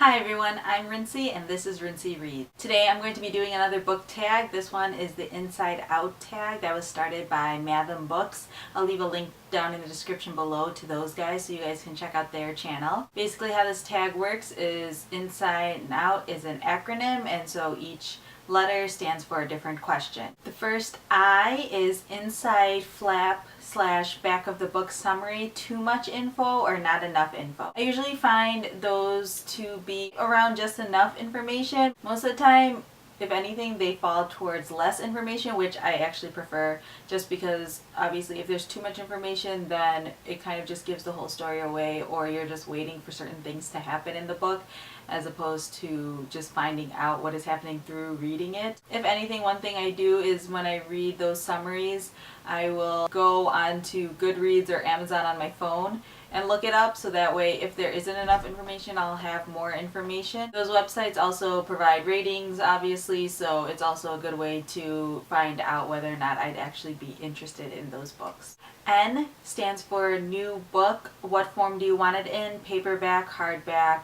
Hi everyone, I'm Rincey and this is Rincey Reads. Today I'm going to be doing another book tag. This one is the Inside Out tag that was started by Matham Books. I'll leave a link down in the description below to those guys so you guys can check out their channel. Basically how this tag works is Inside and Out is an acronym, and so each letter stands for a different question. The first I is inside flap / back of the book summary, too much info or not enough info. I usually find those to be around just enough information. Most of the time, if anything, they fall towards less information, which I actually prefer, just because obviously if there's too much information, then it kind of just gives the whole story away, or you're just waiting for certain things to happen in the book as opposed to just finding out what is happening through reading it. If anything, one thing I do is when I read those summaries, I will go onto Goodreads or Amazon on my phone and look it up, so that way if there isn't enough information, I'll have more information. Those websites also provide ratings, obviously, so it's also a good way to find out whether or not I'd actually be interested in those books. N stands for new book. What form do you want it in? Paperback, hardback,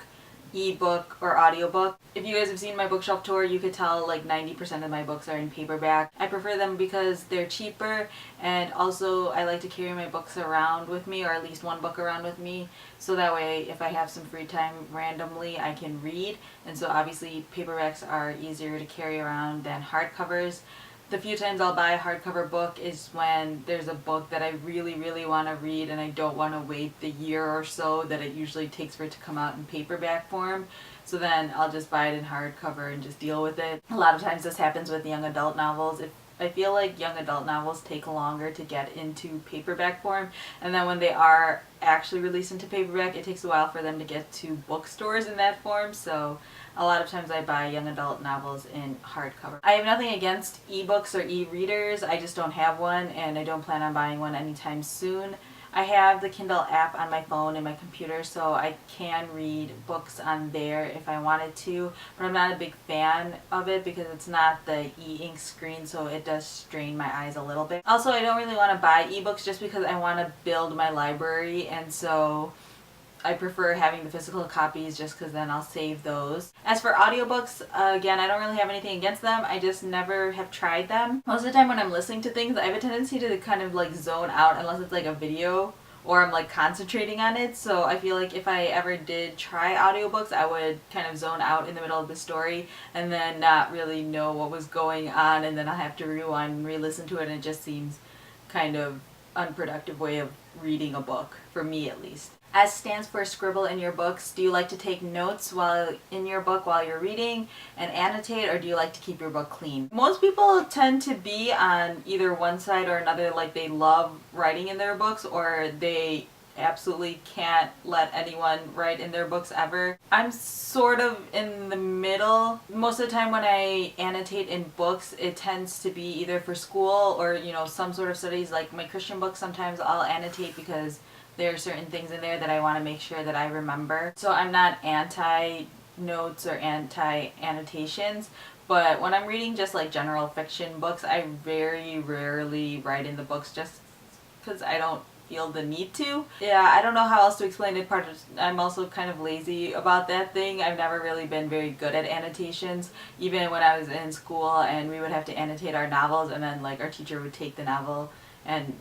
ebook, or audiobook. If you guys have seen my bookshelf tour, you could tell like 90% of my books are in paperback. I prefer them because they're cheaper, and also I like to carry my books around with me, or at least one book around with me, so that way if I have some free time randomly I can read. And so obviously paperbacks are easier to carry around than hardcovers. The few times I'll buy a hardcover book is when there's a book that I really want to read and I don't want to wait the year or so that it usually takes for it to come out in paperback form. So then I'll just buy it in hardcover and just deal with it. A lot of times this happens with young adult novels. I feel like young adult novels take longer to get into paperback form, and then when they are actually released into paperback, it takes a while for them to get to bookstores in that form, so a lot of times I buy young adult novels in hardcover. I have nothing against ebooks or e-readers, I just don't have one, and I don't plan on buying one anytime soon. I have the Kindle app on my phone and my computer, so I can read books on there if I wanted to, but I'm not a big fan of it because it's not the e-ink screen, so it does strain my eyes a little bit. Also, I don't really want to buy ebooks just because I want to build my library, and so I prefer having the physical copies just because then I'll save those. As for audiobooks, again, I don't really have anything against them. I just never have tried them. Most of the time when I'm listening to things, I have a tendency to kind of like zone out unless it's like a video or I'm like concentrating on it. So I feel like if I ever did try audiobooks, I would kind of zone out in the middle of the story and then not really know what was going on, and then I'll have to rewind and re-listen to it, and it just seems kind of unproductive way of reading a book, for me at least. S stands for scribble in your books. Do you like to take notes while in your book while you're reading and annotate, or do you like to keep your book clean? Most people tend to be on either one side or another, like they love writing in their books or they absolutely can't let anyone write in their books ever. I'm sort of in the middle. Most of the time when I annotate in books, it tends to be either for school or, some sort of studies. Like my Christian books, sometimes I'll annotate because there are certain things in there that I want to make sure that I remember. So I'm not anti-notes or anti-annotations, but when I'm reading just like general fiction books, I very rarely write in the books just because I don't feel the need to. Yeah, I don't know how else to explain it. I'm also kind of lazy about that thing. I've never really been very good at annotations. Even when I was in school and we would have to annotate our novels, and then like our teacher would take the novel and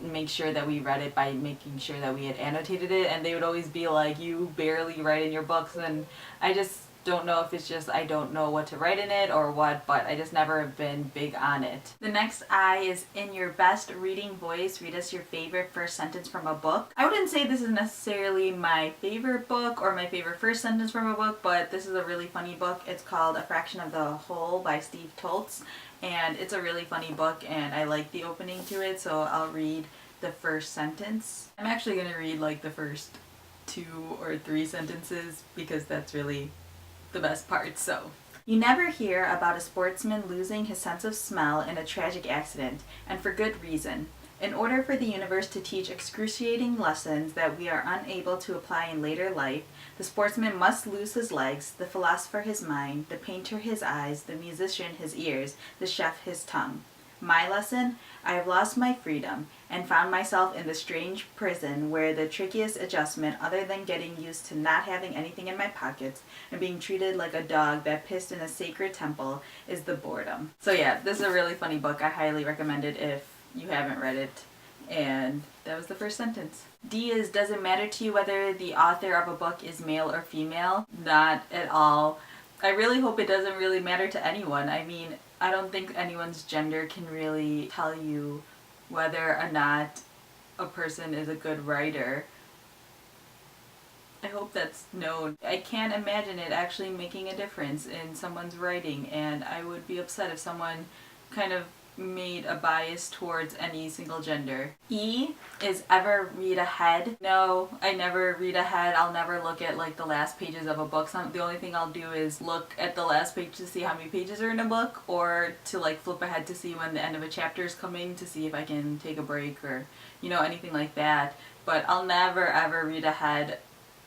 make sure that we read it by making sure that we had annotated it, and they would always be like, you barely write in your books, and I just don't know if it's just I don't know what to write in it or what, but I just never have been big on it. The next I is in your best reading voice. Read us your favorite first sentence from a book. I wouldn't say this is necessarily my favorite book or my favorite first sentence from a book, but this is a really funny book. It's called A Fraction of the Whole by Steve Toltz, and it's a really funny book, and I like the opening to it, so I'll read the first sentence. I'm actually going to read like the first 2 or 3 sentences because that's really the best part. So, you never hear about a sportsman losing his sense of smell in a tragic accident, and for good reason. In order for the universe to teach excruciating lessons that we are unable to apply in later life, the sportsman must lose his legs, the philosopher his mind, the painter his eyes, the musician his ears, the chef his tongue. My lesson? I have lost my freedom and found myself in the strange prison where the trickiest adjustment, other than getting used to not having anything in my pockets and being treated like a dog that pissed in a sacred temple, is the boredom. So yeah, this is a really funny book. I highly recommend it if you haven't read it. And that was the first sentence. D is, does it matter to you whether the author of a book is male or female? Not at all. I really hope it doesn't really matter to anyone. I mean, I don't think anyone's gender can really tell you whether or not a person is a good writer. I hope that's known. I can't imagine it actually making a difference in someone's writing, and I would be upset if someone kind of made a bias towards any single gender. E is, ever read ahead? No, I never read ahead. I'll never look at like the last pages of a book. The only thing I'll do is look at the last page to see how many pages are in a book, or to like flip ahead to see when the end of a chapter is coming to see if I can take a break or, you know, anything like that. But I'll never ever read ahead.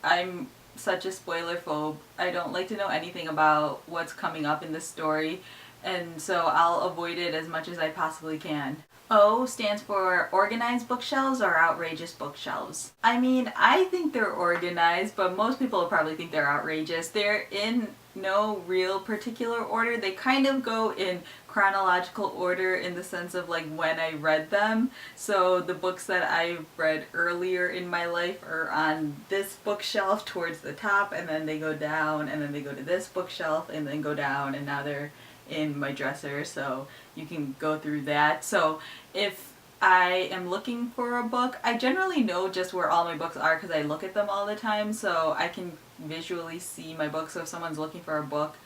I'm such a spoiler phobe. I don't like to know anything about what's coming up in the story, and so I'll avoid it as much as I possibly can. O stands for organized bookshelves or outrageous bookshelves. I mean, I think they're organized, but most people will probably think they're outrageous. They're in no real particular order. They kind of go in chronological order in the sense of like when I read them. So the books that I read earlier in my life are on this bookshelf towards the top, and then they go down, and then they go to this bookshelf, and then go down, and now they're in my dresser, so you can go through that. So if I am looking for a book, I generally know just where all my books are because I look at them all the time, so I can visually see my book. So if someone's looking for a book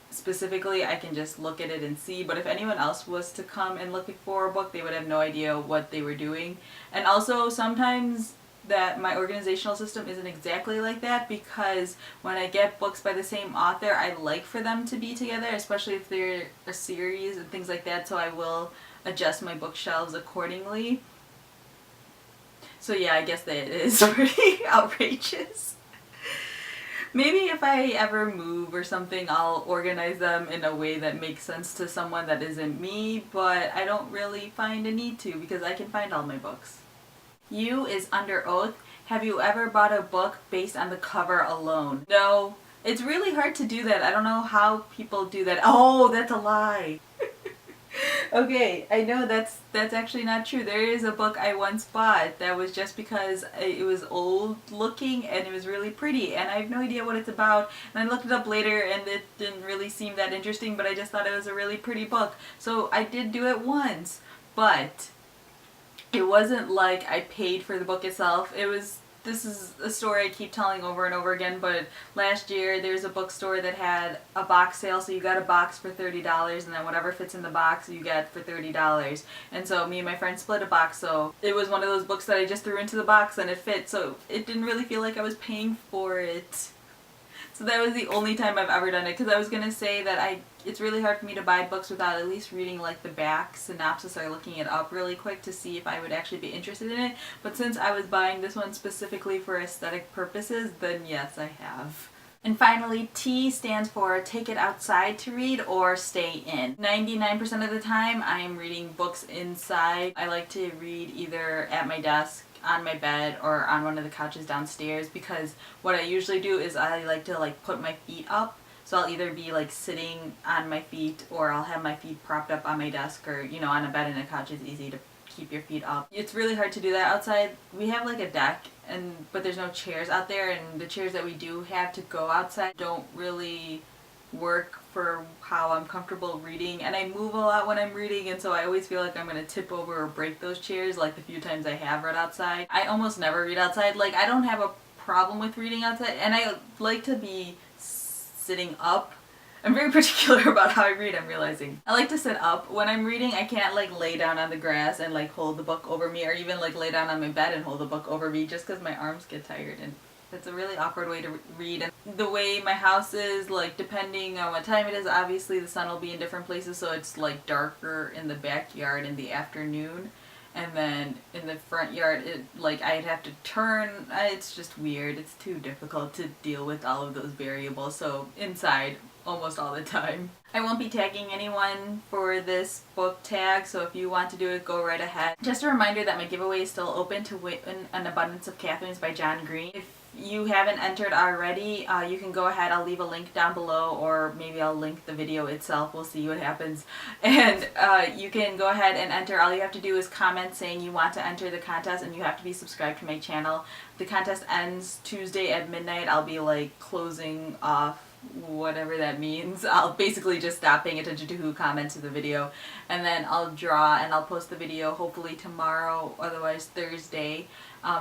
specifically, I can just look at it and see. But if anyone else was to come and looking for a book, they would have no idea what they were doing. And also sometimes that my organizational system isn't exactly like that, because when I get books by the same author, I like for them to be together, especially if they're a series and things like that, so I will adjust my bookshelves accordingly. So yeah, I guess that is pretty outrageous. Maybe if I ever move or something, I'll organize them in a way that makes sense to someone that isn't me, but I don't really find a need to because I can find all my books. U is, under oath. Have you ever bought a book based on the cover alone? No. It's really hard to do that. I don't know how people do that. Oh, that's a lie. Okay, I know that's actually not true. There is a book I once bought that was just because it was old looking and it was really pretty, and I have no idea what it's about, and I looked it up later and it didn't really seem that interesting, but I just thought it was a really pretty book. So I did do it once, but it wasn't like I paid for the book itself. This is a story I keep telling over and over again, but last year there's a bookstore that had a box sale, so you got a box for $30, and then whatever fits in the box you get for $30. And so me and my friend split a box, so it was one of those books that I just threw into the box and it fit, so it didn't really feel like I was paying for it. So that was the only time I've ever done it, because I was going to say that it's really hard for me to buy books without at least reading like the back synopsis or looking it up really quick to see if I would actually be interested in it. But since I was buying this one specifically for aesthetic purposes, then yes, I have. And finally, T stands for take it outside to read or stay in. 99% of the time I am reading books inside. I like to read either at my desk, on my bed, or on one of the couches downstairs, because what I usually do is I like to like put my feet up. So I'll either be like sitting on my feet, or I'll have my feet propped up on my desk, or you know, on a bed and a couch is easy to keep your feet up. It's really hard to do that outside. We have like a deck, but there's no chairs out there, and the chairs that we do have to go outside don't really work for how I'm comfortable reading, and I move a lot when I'm reading, and so I always feel like I'm going to tip over or break those chairs like the few times I have read outside. I almost never read outside. Like, I don't have a problem with reading outside, and I like to be sitting up. I'm very particular about how I read, I'm realizing. I like to sit up when I'm reading. I can't like lay down on the grass and like hold the book over me, or even like lay down on my bed and hold the book over me, just because my arms get tired, and it's a really awkward way to read. And the way my house is, like, depending on what time it is, obviously the sun will be in different places, so it's like darker in the backyard in the afternoon. and then in the front yard, I'd have to turn. It's just weird. It's too difficult to deal with all of those variables. So inside almost all the time. I won't be tagging anyone for this book tag, so if you want to do it, go right ahead. Just a reminder that my giveaway is still open to win An Abundance of Catherines by John Green. If you haven't entered already, you can go ahead. I'll leave a link down below, or maybe I'll link the video itself. We'll see what happens. And you can go ahead and enter. All you have to do is comment saying you want to enter the contest, and you have to be subscribed to my channel. The contest ends Tuesday at midnight. I'll be like closing off whatever that means. I'll basically just stop paying attention to who comments in the video, and then I'll draw and I'll post the video hopefully tomorrow, otherwise Thursday,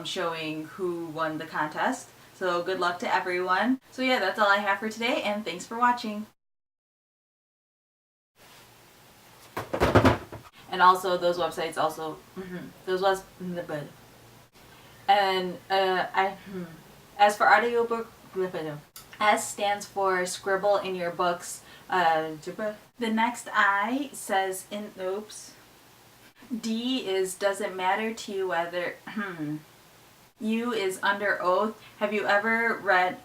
showing who won the contest. So good luck to everyone. So yeah, that's all I have for today, and thanks for watching. And also those websites also, those was the bed. And as for audiobook, S stands for Scribble in your books. The next I says D is does it matter to you whether U is under oath. Have you ever read